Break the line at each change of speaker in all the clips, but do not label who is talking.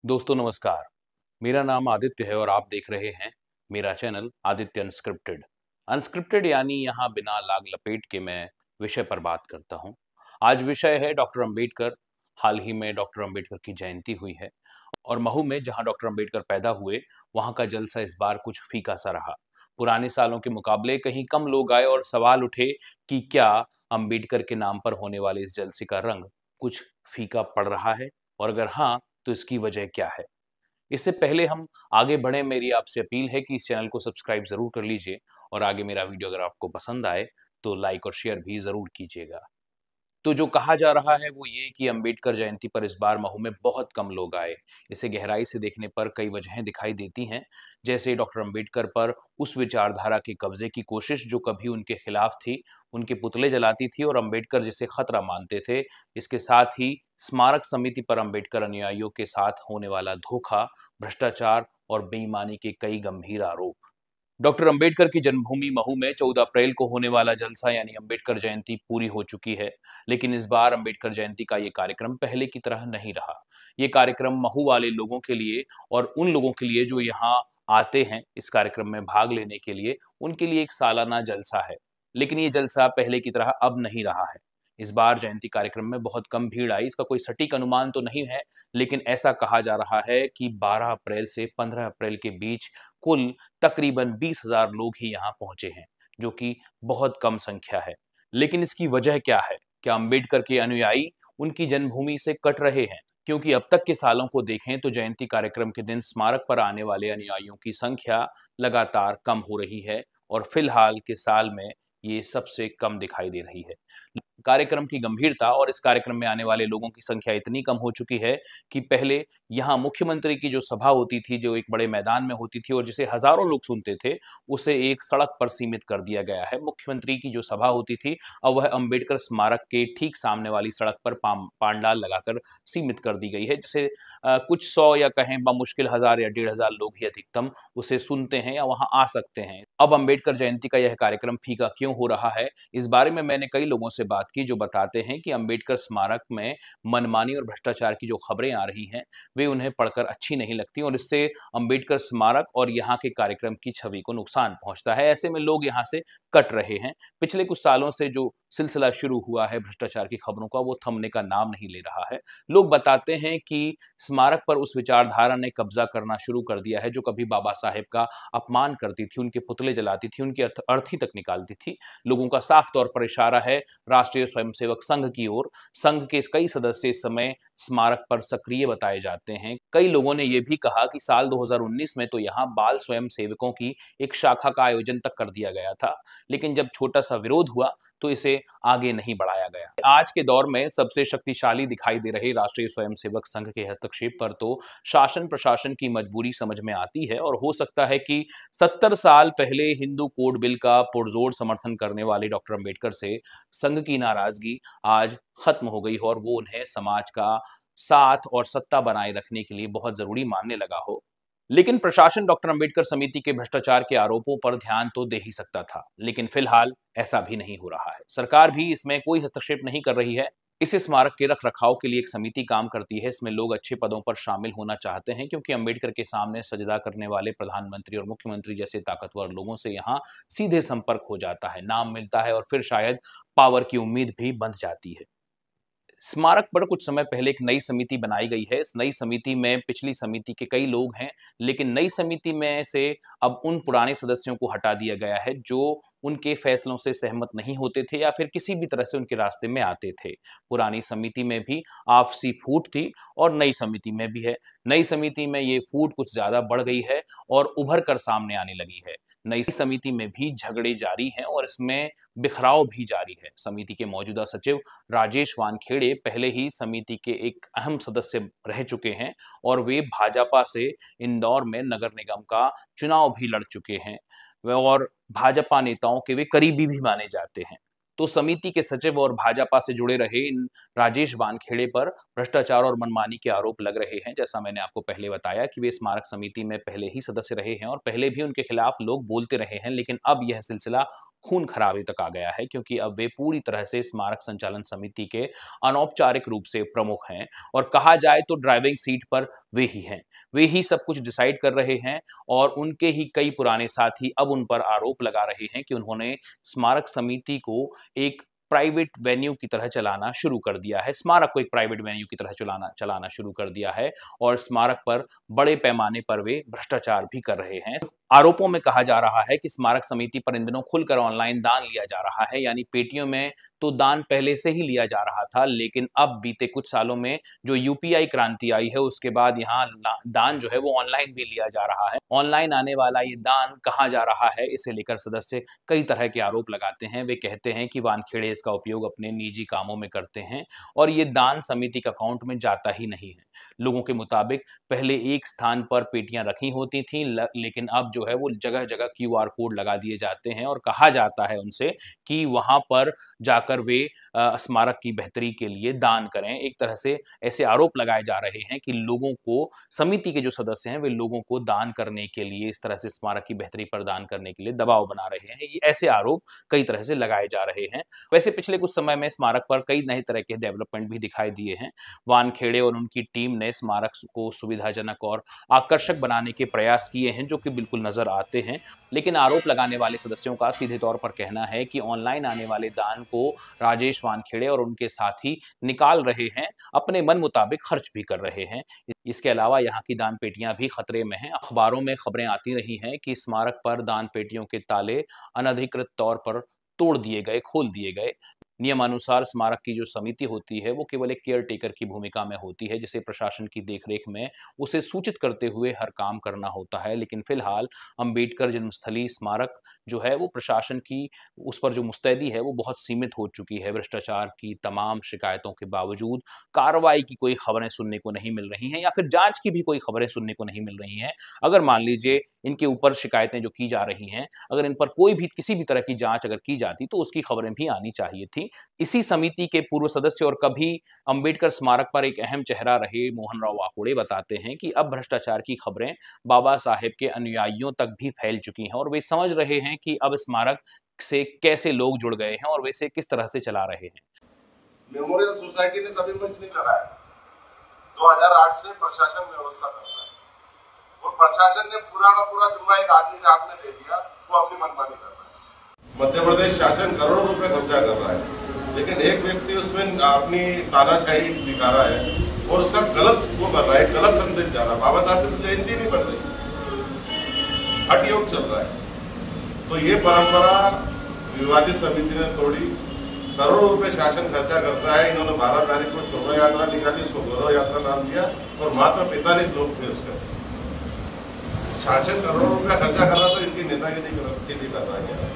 दोस्तों नमस्कार। मेरा नाम आदित्य है और आप देख रहे हैं मेरा चैनल आदित्य अनस्क्रिप्टेड। अनस्क्रिप्टेड यानी यहाँ बिना लाग लपेट के मैं विषय पर बात करता हूँ। आज विषय है डॉक्टर अंबेडकर। हाल ही में डॉक्टर अंबेडकर की जयंती हुई है और महू में जहाँ डॉक्टर अंबेडकर पैदा हुए वहाँ का जलसा इस बार कुछ फीका सा रहा। पुराने सालों के मुकाबले कहीं कम लोग आए और सवाल उठे कि क्या अंबेडकर के नाम पर होने वाले इस जलसे का रंग कुछ फीका पड़ रहा है और अगर हाँ तो इसकी वजह क्या है? इससे पहले हम आगे बढ़ें, मेरी आपसे अपील है कि इस चैनल को सब्सक्राइब ज़रूर कर लीजिए और आगे मेरा वीडियो अगर आपको पसंद आए तो लाइक और शेयर भी ज़रूर कीजिएगा। तो जो कहा जा रहा है वो ये कि अंबेडकर जयंती पर इस बार महू में बहुत कम लोग आए। इसे गहराई से देखने पर कई वजहें दिखाई देती हैं, जैसे डॉक्टर अंबेडकर पर उस विचारधारा के कब्जे की कोशिश जो कभी उनके खिलाफ थी, उनके पुतले जलाती थी और अंबेडकर जिसे खतरा मानते थे। इसके साथ ही स्मारक समिति पर अंबेडकर अनुयायियों के साथ होने वाला धोखा, भ्रष्टाचार और बेईमानी के कई गंभीर आरोप। डॉक्टर अंबेडकर की जन्मभूमि महू में 14 अप्रैल को होने वाला जलसा यानी अंबेडकर जयंती पूरी हो चुकी है, लेकिन इस बार अंबेडकर जयंती का ये कार्यक्रम पहले की तरह नहीं रहा। ये कार्यक्रम महू वाले लोगों के लिए और उन लोगों के लिए जो यहाँ आते हैं इस कार्यक्रम में भाग लेने के लिए, उनके लिए एक सालाना जलसा है। लेकिन ये जलसा पहले की तरह अब नहीं रहा है। इस बार जयंती कार्यक्रम में बहुत कम भीड़ आई, इसका कोई सटीक अनुमान तो नहीं है, लेकिन ऐसा कहा जा रहा है कि 12 अप्रैल से 15 अप्रैल के बीच कुल तकरीबन 20,000 लोग ही यहाँ पहुंचे हैं, जो कि बहुत कम संख्या है। लेकिन इसकी वजह क्या है? क्या अंबेडकर के अनुयायी उनकी जन्मभूमि से कट रहे हैं? क्योंकि अब तक के सालों को देखें तो जयंती कार्यक्रम के दिन स्मारक पर आने वाले अनुयायियों की संख्या लगातार कम हो रही है और फिलहाल के साल में ये सबसे कम दिखाई दे रही है। कार्यक्रम की गंभीरता और इस कार्यक्रम में आने वाले लोगों की संख्या इतनी कम हो चुकी है कि पहले यहाँ मुख्यमंत्री की जो सभा होती थी, जो एक बड़े मैदान में होती थी और जिसे हजारों लोग सुनते थे, उसे एक सड़क पर सीमित कर दिया गया है। मुख्यमंत्री की जो सभा होती थी, अब वह अंबेडकर स्मारक के ठीक सामने वाली सड़क पर पांडाल लगाकर सीमित कर दी गई है, जिसे कुछ सौ या कहें बमुश्किल 1000 या 1500 लोग ही अधिकतम उसे सुनते हैं या वहां आ सकते हैं। अब अंबेडकर जयंती का यह कार्यक्रम फीका क्यों हो रहा है, इस बारे में मैंने कई लोगों से बात की जो बताते हैं कि अंबेडकर स्मारक में मनमानी और भ्रष्टाचार की जो खबरें आ रही हैं, वे उन्हें पढ़कर अच्छी नहीं लगती और इससे अंबेडकर स्मारक और यहाँ के कार्यक्रम की छवि को नुकसान पहुंचता है। ऐसे में लोग यहाँ से कट रहे हैं। पिछले कुछ सालों से जो सिलसिला शुरू हुआ है भ्रष्टाचार की खबरों का, वो थमने का नाम नहीं ले रहा है। लोग बताते हैं कि स्मारक पर उस विचारधारा ने कब्जा करना शुरू कर दिया है जो कभी बाबा साहेब का अपमान करती थी, उनके पुतले जलाती थी, उनकी अर्थी तक निकालती थी। लोगों का साफ तौर पर इशारा है राष्ट्रीय स्वयंसेवक संघ की ओर। संघ के कई सदस्य इस समय स्मारक पर सक्रिय बताए जाते हैं। कई लोगों ने यह भी कहा कि साल 2019 में तो यहाँ बाल स्वयंसेवकों की एक शाखा का आयोजन तक कर दिया गया था, लेकिन जब छोटा सा विरोध हुआ तो इसे आगे नहीं बढ़ाया गया। आज के दौर में सबसे शक्तिशाली दिखाई दे रहे राष्ट्रीय स्वयंसेवक संघ के हस्तक्षेप पर तो शासन प्रशासन की मजबूरी समझ में आती है और हो सकता है कि 70 साल पहले हिंदू कोड बिल का पुरजोर समर्थन करने वाले डॉक्टर अंबेडकर से संघ की नाराजगी आज खत्म हो गई हो और वो उन्हें समाज का साथ और सत्ता बनाए रखने के लिए बहुत जरूरी मानने लगा हो। लेकिन प्रशासन डॉक्टर अंबेडकर समिति के भ्रष्टाचार के आरोपों पर ध्यान तो दे ही सकता था, लेकिन फिलहाल ऐसा भी नहीं हो रहा है। सरकार भी इसमें कोई हस्तक्षेप नहीं कर रही है। इस स्मारक के रख रखाव के लिए एक समिति काम करती है। इसमें लोग अच्छे पदों पर शामिल होना चाहते हैं क्योंकि अंबेडकर के सामने सजदा करने वाले प्रधानमंत्री और मुख्यमंत्री जैसे ताकतवर लोगों से यहाँ सीधे संपर्क हो जाता है, नाम मिलता है और फिर शायद पावर की उम्मीद भी बंध जाती है। स्मारक पर कुछ समय पहले एक नई समिति बनाई गई है। इस नई समिति में पिछली समिति के कई लोग हैं, लेकिन नई समिति में से अब उन पुराने सदस्यों को हटा दिया गया है जो उनके फैसलों से सहमत नहीं होते थे या फिर किसी भी तरह से उनके रास्ते में आते थे। पुरानी समिति में भी आपसी फूट थी और नई समिति में भी है। नई समिति में ये फूट कुछ ज्यादा बढ़ गई है और उभर कर सामने आने लगी है। नई समिति में भी झगड़े जारी हैं और इसमें बिखराव भी जारी है। समिति के मौजूदा सचिव राजेश वानखेड़े पहले ही समिति के एक अहम सदस्य रह चुके हैं और वे भाजपा से इंदौर में नगर निगम का चुनाव भी लड़ चुके हैं और भाजपा नेताओं के वे करीबी भी माने जाते हैं। तो समिति के सचिव और भाजपा से जुड़े रहे इन राजेश वानखेड़े पर भ्रष्टाचार और मनमानी के आरोप लग रहे हैं। जैसा मैंने आपको पहले बताया कि वे स्मारक समिति में पहले ही सदस्य रहे हैं और पहले भी उनके खिलाफ लोग बोलते रहे हैं, लेकिन अब यह सिलसिला खून खराबे तक आ गया है, क्योंकि अब वे पूरी तरह से स्मारक संचालन समिति के अनौपचारिक रूप से प्रमुख हैं और कहा जाए तो ड्राइविंग सीट पर वे ही हैं। वे ही सब कुछ डिसाइड कर रहे हैं और उनके ही कई पुराने साथी अब उन पर आरोप लगा रहे हैं कि उन्होंने स्मारक समिति को एक प्राइवेट वेन्यू की तरह चलाना शुरू कर दिया है, स्मारक को एक प्राइवेट वेन्यू की तरह चलाना शुरू कर दिया है और स्मारक पर बड़े पैमाने पर वे भ्रष्टाचार भी कर रहे हैं। आरोपों में कहा जा रहा है कि स्मारक समिति पर इन दिनों खुलकर ऑनलाइन दान लिया जा रहा है, यानी पेटियों में तो दान पहले से ही लिया जा रहा था, लेकिन अब बीते कुछ सालों में जो यूपीआई क्रांति आई है उसके बाद यहाँ दान जो है वो ऑनलाइन भी लिया जा रहा है। ऑनलाइन आने वाला ये दान कहाँ जा रहा है, इसे लेकर सदस्य कई तरह के आरोप लगाते हैं। वे कहते हैं कि वानखेड़े इसका उपयोग अपने निजी कामों में करते हैं और ये दान समिति के अकाउंट में जाता ही नहीं है। लोगों के मुताबिक पहले एक स्थान पर पेटियां रखी होती थीं, लेकिन अब जो है वो जगह जगह क्यूआर कोड लगा दिए जाते हैं और कहा जाता है उनसे कि वहां पर जाकर वे स्मारक की बेहतरी के लिए दान करें। एक तरह से ऐसे आरोप लगाए जा रहे हैं कि लोगों को, समिति के जो सदस्य हैं वे लोगों को दान करने के लिए, इस तरह से स्मारक की बेहतरी पर दान करने के लिए दबाव बना रहे हैं। ये ऐसे आरोप कई तरह से लगाए जा रहे हैं। वैसे पिछले कुछ समय में स्मारक पर कई नए तरह के डेवलपमेंट भी दिखाई दिए हैं। वानखेड़े और उनकी टीम ने स्मारक को सुविधाजनक और आकर्षक बनाने के प्रयास किए हैं, जो कि बिल्कुल नजर आते हैं। लेकिन आरोप लगाने वाले सदस्यों का सीधे तौर पर कहना है कि ऑनलाइन आने वाले दान को राजेश वानखेड़े और उनके साथी निकाल रहे हैं, अपने मन मुताबिक खर्च भी कर रहे हैं। इसके अलावा यहाँ की दान पेटियां भी खतरे में हैं। अखबारों में खबरें आती रही हैं कि स्मारक पर दान पेटियों के ताले अनधिकृत तौर पर तोड़ दिए गए, खोल दिए गए। नियमानुसार स्मारक की जो समिति होती है वो केवल एक केयर टेकर की भूमिका में होती है, जिसे प्रशासन की देखरेख में उसे सूचित करते हुए हर काम करना होता है। लेकिन फिलहाल अंबेडकर जन्मस्थली स्मारक जो है वो प्रशासन की, उस पर जो मुस्तैदी है वो बहुत सीमित हो चुकी है। भ्रष्टाचार की तमाम शिकायतों के बावजूद कार्रवाई की कोई खबरें सुनने को नहीं मिल रही हैं या फिर जांच की भी कोई खबरें सुनने को नहीं मिल रही हैं। अगर मान लीजिए इनके ऊपर शिकायतें जो की जा रही हैं, अगर इन पर कोई भी किसी भी तरह की जांच अगर की जाती तो उसकी खबरें भी आनी चाहिए थी। इसी समिति के पूर्व सदस्य और कभी अंबेडकर स्मारक पर एक अहम चेहरा रहे मोहन राव वाकुड़े बताते हैं कि अब भ्रष्टाचार की खबरें बाबा साहेब के अनुयायियों तक भी फैल चुकी हैं और वे समझ रहे हैं कि अब स्मारक से कैसे लोग जुड़ गए हैं और वे इसे किस तरह से चला रहे हैं।
मेमोरियल सोसाइटी ने कभी मंच नहीं लगाया। 2008 से प्रशासन व्यवस्था करता है और प्रशासन ने पूरा का पूरा जुम्मा एक आदमी के हाथ में दे दिया, वो अपनी मनमानी कर रहा है। मध्य प्रदेश शासन करोड़ों रुपए खर्चा कर रहा है, लेकिन एक व्यक्ति उसमें अपनी तानाशाही दिखा रहा है और उसका गलत वो कर रहा है, गलत संदेश जा रहा है। बाबा साहब की तो जयंती नहीं बढ़ रही, हठ योग चल रहा है। तो ये परंपरा विवादित समिति ने तोड़ी। करोड़ों रुपए शासन खर्चा करता है। इन्होंने 12 तारीख को शोभा यात्रा निकाली, इसको गौरव यात्रा नाम दिया और मात्र 45 लोग थे उसका। शासन करोड़ों रुपया खर्चा कर रहा तो इनकी नेतागिरी के लिए कर रहा है।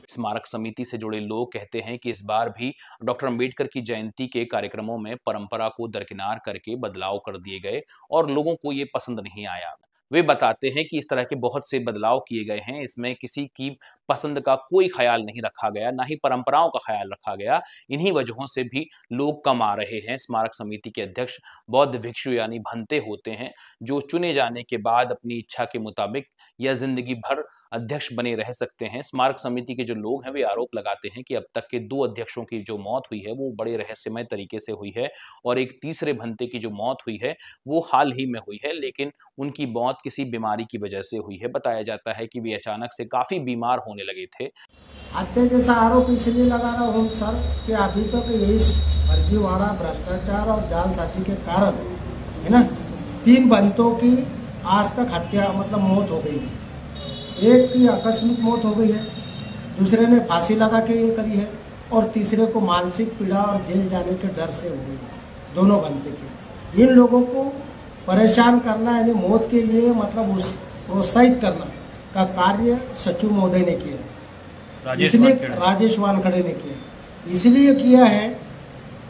स्मारक समिति से जुड़े लोग कहते हैं कि इस बार भी डॉक्टर अंबेडकर की जयंती के कार्यक्रमों में परंपरा को दरकिनार करके बदलाव कर दिए गए और लोगों को ये पसंद नहीं आया। वे बताते हैं कि इस तरह के बहुत से बदलाव किए गए हैं, इसमें किसी की पसंद का कोई ख्याल नहीं रखा गया, ना ही परंपराओं का ख्याल रखा गया। इन्हीं वजहों से भी लोग कम आ रहे हैं। स्मारक समिति के अध्यक्ष बौद्ध भिक्षु यानी भंते होते हैं, जो चुने जाने के बाद अपनी इच्छा के मुताबिक या जिंदगी भर अध्यक्ष बने रह सकते हैं। स्मारक समिति के जो लोग हैं वे आरोप लगाते हैं कि अब तक के 2 अध्यक्षों की जो मौत हुई है वो बड़े रहस्यमय तरीके से हुई है और एक तीसरे भंते की जो मौत हुई है वो हाल ही में हुई है, लेकिन उनकी मौत किसी बीमारी की वजह से हुई है। बताया जाता है कि वे अचानक से काफी बीमार होने लगे थे।
हत्या जैसा आरोप इसलिए लगा रहा हूँ सर कि अभी तक यही फर्जीवाड़ा, भ्रष्टाचार और जालसाजी के कारण है ना 3 बंतों की आज तक हत्या मतलब मौत हो गई है। एक की आकस्मिक मौत हो गई है, दूसरे ने फांसी लगा के ये करी है और तीसरे को मानसिक पीड़ा और जेल जाने के डर से हो गई है। दोनों बनते के इन लोगों को परेशान करना यानी मौत के लिए मतलब उस प्रोत्साहित करना का कार्य सचिव महोदय ने किया, इसलिए राजेश वानखेड़े ने किया। इसलिए किया है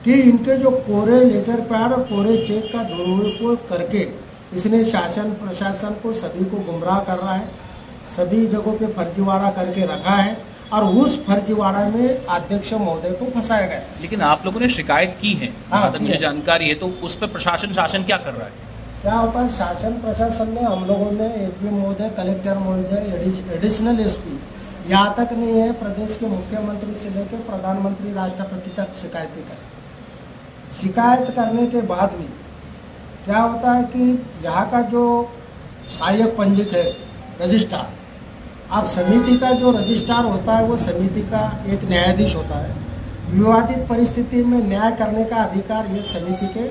कि इनके जो कोरे लेटर पैड और कोरे चेक का दुरुपयोग करके इसने शासन प्रशासन को सभी को गुमराह कर रहा है, सभी जगहों पे फर्जीवाड़ा करके रखा है और उस फर्जीवाड़ा में अध्यक्ष महोदय को फंसाया गया।
लेकिन आप लोगों ने शिकायत की है, जहाँ तक मुझे जानकारी है, तो उस पर प्रशासन शासन क्या कर रहा है?
क्या होता है, शासन प्रशासन में हम लोगों ने एसपी महोदय, कलेक्टर महोदय, एडिशनल एसपी, यहाँ तक नहीं है, प्रदेश के मुख्यमंत्री से लेकर प्रधानमंत्री, राष्ट्रपति तक शिकायतें करें। शिकायत करने के बाद भी क्या होता है कि यहाँ का जो सहायक पंजीक है, रजिस्ट्रार, अब समिति का जो रजिस्ट्रार होता है वो समिति का एक न्यायाधीश होता है। विवादित परिस्थिति में न्याय करने का अधिकार ये समिति के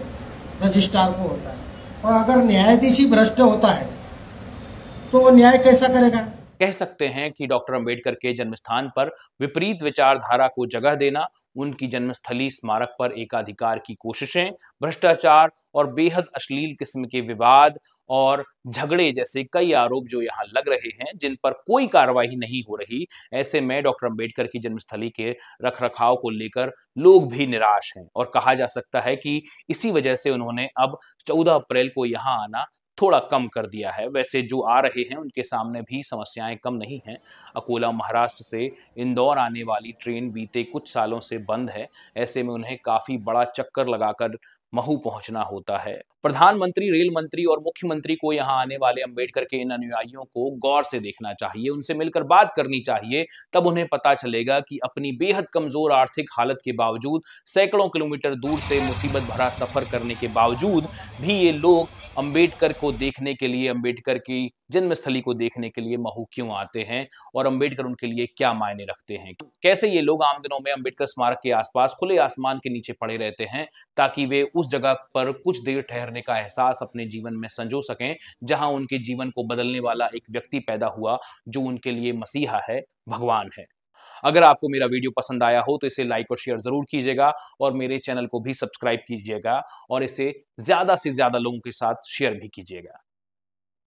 रजिस्ट्रार को होता है, और अगर न्यायाधीश ही भ्रष्ट होता है तो वो न्याय कैसा करेगा?
कह सकते हैं कि डॉक्टर अंबेडकर के जन्मस्थान पर विपरीत विचारधारा को जगह देना, उनकी जन्मस्थली स्मारक पर एकाधिकार की कोशिशें, भ्रष्टाचार और बेहद अश्लील किस्म के विवाद और झगड़े जैसे कई आरोप जो यहाँ लग रहे हैं, जिन पर कोई कार्रवाई नहीं हो रही। ऐसे में डॉक्टर अंबेडकर की जन्मस्थली के रखरखाव को लेकर लोग भी निराश हैं और कहा जा सकता है कि इसी वजह से उन्होंने अब 14 अप्रैल को यहाँ आना थोड़ा कम कर दिया है। वैसे जो आ रहे हैं उनके सामने भी समस्याएं कम नहीं हैं। अकोला महाराष्ट्र से इंदौर आने वाली ट्रेन बीते कुछ सालों से बंद है। ऐसे में उन्हें काफी बड़ा चक्कर लगाकर महू पहुंचना होता है। प्रधानमंत्री, रेल मंत्री और मुख्यमंत्री को यहाँ आने वाले अंबेडकर के इन अनुयायियों को गौर से देखना चाहिए, उनसे मिलकर बात करनी चाहिए। तब उन्हें पता चलेगा कि अपनी बेहद कमजोर आर्थिक हालत के बावजूद, सैकड़ों किलोमीटर दूर से मुसीबत भरा सफर करने के बावजूद भी ये लोग अंबेडकर को देखने के लिए, अंबेडकर की जन्मस्थली को देखने के लिए महू क्यों आते हैं और अंबेडकर उनके लिए क्या मायने रखते हैं। कैसे ये लोग आम दिनों में अंबेडकर स्मारक के आसपास खुले आसमान के नीचे पड़े रहते हैं ताकि वे उस जगह पर कुछ देर ठहरने का एहसास अपने जीवन में संजो सकें, जहां उनके जीवन को बदलने वाला एक व्यक्ति पैदा हुआ जो उनके लिए मसीहा है, भगवान है। अगर आपको मेरा वीडियो पसंद आया हो तो इसे लाइक और शेयर जरूर कीजिएगा और मेरे चैनल को भी सब्सक्राइब कीजिएगा और इसे ज्यादा से ज्यादा लोगों के साथ शेयर भी कीजिएगा।